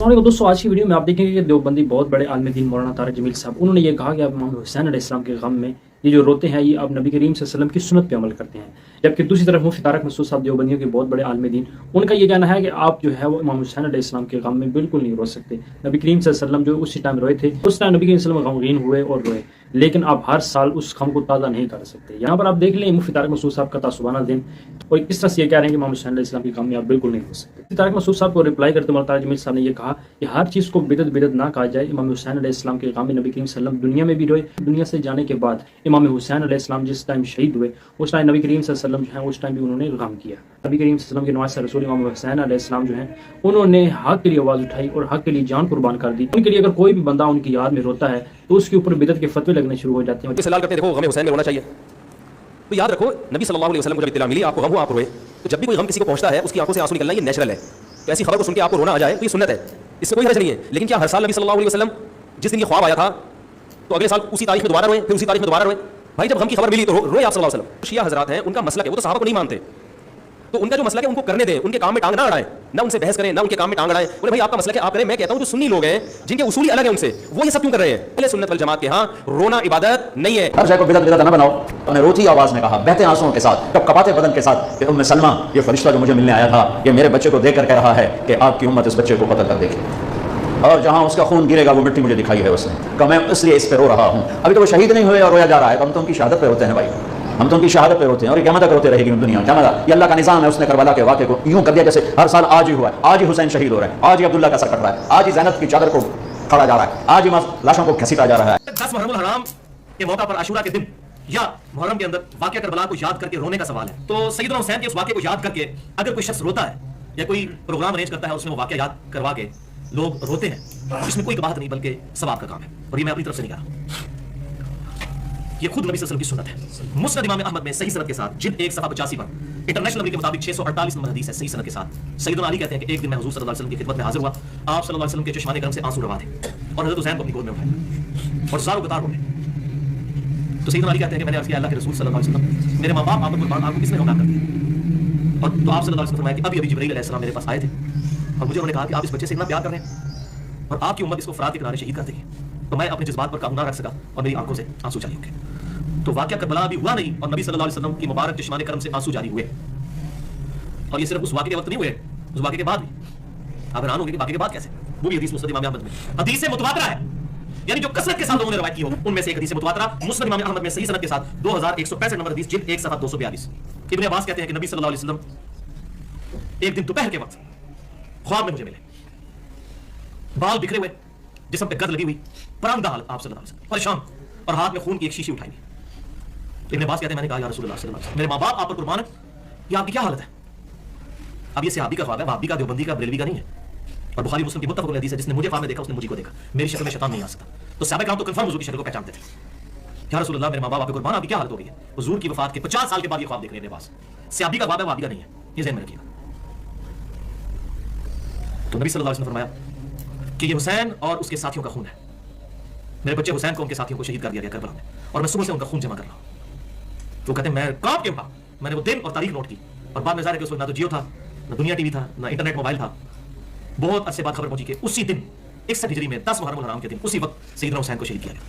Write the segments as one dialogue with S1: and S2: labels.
S1: तो दोस्तों आज की वीडियो में आप देखेंगे कि देवबंदी बहुत बड़े आलिम दीन मौलाना तारिक जमील साहब उन्होंने ये कहा कि आप इमाम हुसैन अलैहिस्सलाम के गम में ये जो रोते हैं ये आप नबी करीम सल्लल्लाहु अलैहि वसल्लम की सुन्नत पे अमल करते हैं। जबकि दूसरी तरफ मुफ्ती तारिक मसूद साहब देवबंदियों के बहुत बड़े आलिम दीन उनका ये कहना है कि आप जो है वो इमाम हुसैन अलैहिस्सलाम के गम में बिल्कुल नहीं रो सकते। नबी करीम सल्लल्लाहु अलैहि वसल्लम जो उसी टाइम रोए थे उस टाइम नबी करीम सल्लल्लाहु अलैहि वसल्लम गमगीन हुए और रोए, लेकिन आप हर साल उस गम को ताज़ा नहीं कर सकते। यहाँ पर आप देख लें मुफ्ती तारिक मसूद साहब का तासुबाना दिन और इस तरह से ये कह रहे हैं कि इमाम हुसैन अलैहिस्सलाम की गम में आप बिल्कुल नहीं हो सकते। मुफ्ती तारिक मसूद साहब को रिप्लाई करते मौलाना तारिक जमील साहब ने ये कहा कि हर चीज़ को बिदत बिदत ना कहा जाए। इमाम हुसैन अलैहिस्सलाम के गम में नबी करीम सल्लल्लाहु अलैहि वसल्लम दुनिया में भी रोए, दुनिया से जाने के बाद इमाम हुसैन अलैहिस्सलाम जिस टाइम शहीद हुए उस टाइम नबी करीम सल्लल्लाहु अलैहि वसल्लम जो है उस टाइम भी उन्होंने गम किया। नबी करीम सल्लल्लाहु अलैहि वसल्लम के नवासे रसूल इमाम हुसैन अलैहिस्सलाम जो हैं उन्होंने हक के लिए आवाज़ उठाई और हक के लिए जान कुर्बान कर दी। उनके लिए अगर कोई भी बंदा उनकी याद में रोता है तो उसके ऊपर बिदत के फतवे लगने शुरू हो जाते हैं।
S2: सलाल करते हैं देखो गम हुसैन में रोना चाहिए, तो याद रखो नबी सल्लल्लाहु अलैहि वसल्लम को जब इत्तला मिली आपको गम हुआ आप रोए, तो जब भी कोई गम किसी को पहुंचता है उसकी आंखों से आंसू निकलना ये नेचुरल है। तो ऐसी खबर को सुन के आपको रोना आ जाए तो ये सुन्नत है, इससे कोई हर्ज नहीं है। लेकिन क्या हर साल नबी सल्लल्लाहु अलैहि वसल्लम जिस दिन ये ख्वाब आया था तो अगले साल उसी तारीख में दोबारा रोए, फिर उसी तारीख में दोबारा रोए? भाई जब गम की खबर मिली तो रोए आप सल्लल्लाहु अलैहि वसल्लम। शिया हजरात हैं उनका मसलक है, वो तो सहाबा को नहीं मानते, तो उनका जो मसलक है उनको करने दें, उनके काम में टांग ना अड़ाएं, ना उनसे बहस करें ना उनके काम में टांग अड़ाएं। बोले भाई आपका मसलक है आप करें, मैं कहता हूं जो सुन्नी लोग हैं जिनके उसूली अलग है उनसे वो ये सब क्यों कर रहे हैं? पहले सुन्नत वल जमात के हां रोना इबादत नहीं है।
S3: हर शय को बिदत बिदत ना बनाओ। उन्होंने रोती आवाज में कहा, बहते आंसुओं के साथ, कपाते बदन के साथ कि उम्मे सलमा ये फरिश्ता जो मुझे मिलने आया था ये मेरे बच्चे को देख कर कह रहा है कि आपकी उम्मत इस बच्चे को कत्ल कर देगी और जहां उसका खून गिरेगा वो मिट्टी मुझे दिखाई है उसने कहा मैं इसलिए इस पे रो रहा हूं। अभी तो वो शहीद नहीं हुए और रोया जा रहा है, तो हम तो उनकी शहादत पे होते हैं भाई, हम तो उनकी शहादत पे होते हैं और ये क़यामत तक रोते रहेगी दुनिया। क्या मजा, ये अल्लाह का निज़ाम है, उसने करबला के वाक़े को यूं कर दिया जैसे हर साल आज ही हुआ है, आज ही हुसैन शहीद हो रहा है, आज ही अब्दुल्ला का सर कट रहा है, आज ही ज़ैनब की चादर को खड़ा जा रहा है, आज ही लाशों को घसीटा जा रहा है।
S4: 10 मुहर्रम हराम के मौका पर आशूरा के दिन या मुहर्रम के अंदर वाक़या करबला को याद करके रोने का सवाल है। तो सैयदना हुसैन के उस वाक़े को याद करके अगर कोई शख्स रोता है या कोई प्रोग्राम अरेंज करता है उसमें वो वाक़या याद करवा के लोग रोते हैं, इसमें कोई बात नहीं बल्कि सवाब का काम है। और ये मैं अपनी तरफ से नहीं कह रहा, ये खुद नबी सल्लल्लाहु अलैहि वसल्लम की सुन्नत है। मुस्नद इमाम अहमद में सही सनद के साथ जिल्द 1 सफ़ा 85 पर इंटरनेशनल नंबर के मुताबिक 648 नंबर हदीस है सही सनद के साथ। सैयदना अली कहते हैं कि एक दिन मैं हुजूर सल्लल्लाहु अलैहि वसल्लम की खिदमत में हाजिर हुआ, आप सल्लल्लाहु अलैहि वसल्लम के चश्माने करम से आंसू रवा थे और हज़रत हुसैन को अपनी गोद में उठाया और सारों कतार रोने। तो सैयदना अली कहते हैं कि मैंने अर्ज़ किया अल्लाह के रसूल सल्लल्लाहु अलैहि वसल्लम मेरे माँ बाप आप पर कुर्बान, आपको किसने रोना कर दिया? और तो आप सल्लल्लाहु अलैहि वसल्लम फरमाया कि अभी जिब्रील अलैहिस्सलाम मेरे पास आए थे और मुझे उन्होंने कहा कि आप इस बच्चे से इतना प्यार कर रहे हैं और आपकी उम्मत इसको फरात के किनारे शहीद कर देगी। तो मैं अपने जज्बात पर काबू ना रख सका और मेरी आंखों से आंसू जारी हो गए। तो वाक़या करबला अभी हुआ नहीं और नबी सल्लल्लाहु अलैहि वसल्लम की मुबारक चश्माने करम से आंसू जारी हुए। और ये सिर्फ उस वाक़े के वक्त नहीं हुए, उस वाक़े के बाद भी। आप हैरान होंगे कि वाक़े के बाद कैसे, वो भी हदीस मुस्नद इमाम अहमद में हदीस मुतवातिरा है, यानी जो कसरत के साथ लोगों ने रवायत की हो उनमें से एक हदीस मुतवातिरा मुस्नद इमाम अहमद में सही सनद के साथ 2165 नंबर हदीस जिल्द 1 सफ़ा 242। इब्न अब्बास कहते हैं कि नबी सल्लल्लाहु अलैहि वसल्लम एक दिन दोपहर के वक्त ख्वाब में मुझे मिले, बाल बिखरे हुए, जिस्म पे गद लगी हुई, परंदा हालत, आप सल्लल्लाहु अलैहि वसल्लम परेशान और हाथ में खून की एक शीशी उठाई। इब्न अब्बास कहते हैं मैंने कहा या रसूलुल्लाह सल्लल्लाहु अलैहि वसल्लम मेरे माँ बाप आप पर कुर्बान है, ये आपकी क्या हालत है? अब ये सहाबी का ख्वाब है, वहाबी का, देवबंदी का, बरेलवी का नहीं है। और बुखारी मुस्लिम की मुत्तफ़क़ हदीस है, जिसने मुझे ख्वाब में देखा उसने मुझे को देखा, मेरी शक्ल में शैतान नहीं आ सकता। तो सहाबा किराम तो कंफर्म हुजूर की शक्ल को पहचानते थे। या रसूलुल्लाह मेरे माँ बाप आप पर कुर्बान, आपकी क्या हालत हो गई है? हुजूर की वफात के 50 साल के बाद ये ख्वाब देख रहे हैं पास। सहाबी का ख्वाब है, वहाबी का नहीं है, ये ज़हन में रखिएगा। तो नबी सल्लल्लाहु अलैहि वसल्लम ने फरमाया कि ये हुसैन और उसके साथियों का खून है, मेरे बच्चे हुसैन को उनके साथियों को शहीद कर दिया गया करबला में और मैं सुबह से उनका खून जमा कर रहा हूं। तो कहते हैं मैं कांप के उठा, मैंने वो दिन और तारीख नोट की और बाद में ज़ाहिर है कि उस वक्त ना तो जियो था, ना दुनिया टीवी था, ना इंटरनेट मोबाइल था। बहुत अच्छे बात खबर पहुंची कि उसी दिन 61 हिजरी में 10 मुहर्रम हराम के दिन उसी वक्त सैयदना हुसैन को शहीद किया गया।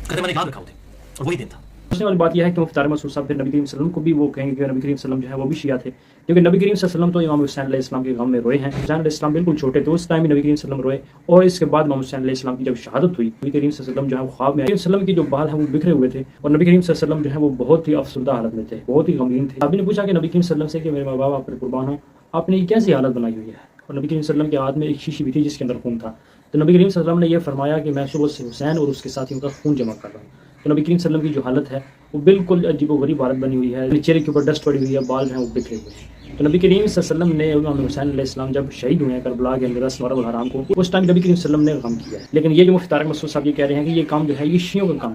S4: कहते मैंने याद रखा वो दिन और वही दिन था।
S1: सोचने वाली बात यह है कि मुफ्ती तारिक मसूद साहब फिर नबी करीम सल्लल्लाहु अलैहि वसल्लम को भी वो कहेंगे कि नबी करीम सल्लल्लाहु अलैहि वसल्लम जो है वो भी शिया थे, क्योंकि नबी करीम सल्लल्लाहु अलैहि वसल्लम तो इमाम हुसैन अलैहिस्सलाम के गम में रोए हैं। हुसैन अलैहिस्सलाम बिल्कुल छोटे थे उस टाइम ही नबी करीम सल्लल्लाहु अलैहि वसल्लम रोए और इसके बाद इमाम हुसैन अलैहिस्सलाम की जब शहादत हुई नबी करीम सल्लल्लाहु अलैहि वसल्लम जो है वो ख्वाब में नबी सल्लल्लाहु अलैहि वसल्लम की जो बाल है वो बिखरे हुए थे और नबी करीम सल्लल्लाहु अलैहि वसल्लम जो है वो बहुत ही अफसरदा हालत में थे, बहुत ही गमगीन थे। अभी ने पूछा कि नबी करीम सल्लल्लाहु अलैहि वसल्लम से कि मेरे माँ बाप आप पर कुर्बान हो, आपने ये कैसी हालत बनाई हुई है? और नबी करीम सल्लल्लाहु अलैहि वसल्लम के हाथ में एक शीशी भी थी जिसके अंदर खून था। तो नबी करीम सल्लल्लाहु अलैहि वसल्लम ने यह फरमाया कि मैं सुबह से हुसैन और उसके साथियों का खून जमा कर रहा हूँ। तो नबी करीम सल्लल्लाहु अलैहि वसल्लम की जो हालत है वो बिल्कुल अजीबोगरीब हालत बनी हुई है, चेहरे के ऊपर डस्ट पड़ी हुई है, बाल हैं वो बिखरे हुए हैं। तो नबी करीम सल्लल्लाहु अलैहि वसल्लम ने इमाम हुसैन अलैहिस्सलाम जब शहीद हुए हैं करबला के अंदर 10 मुहर्रम हराम को, उस टाइम नबी करीम सल्लल्लाहु अलैहि वसल्लम ने गम किया। लेकिन ये जो मुफ्ती तारिक मसूद साहब ये कह रहे हैं कि ये काम जो है ये शियों का काम है।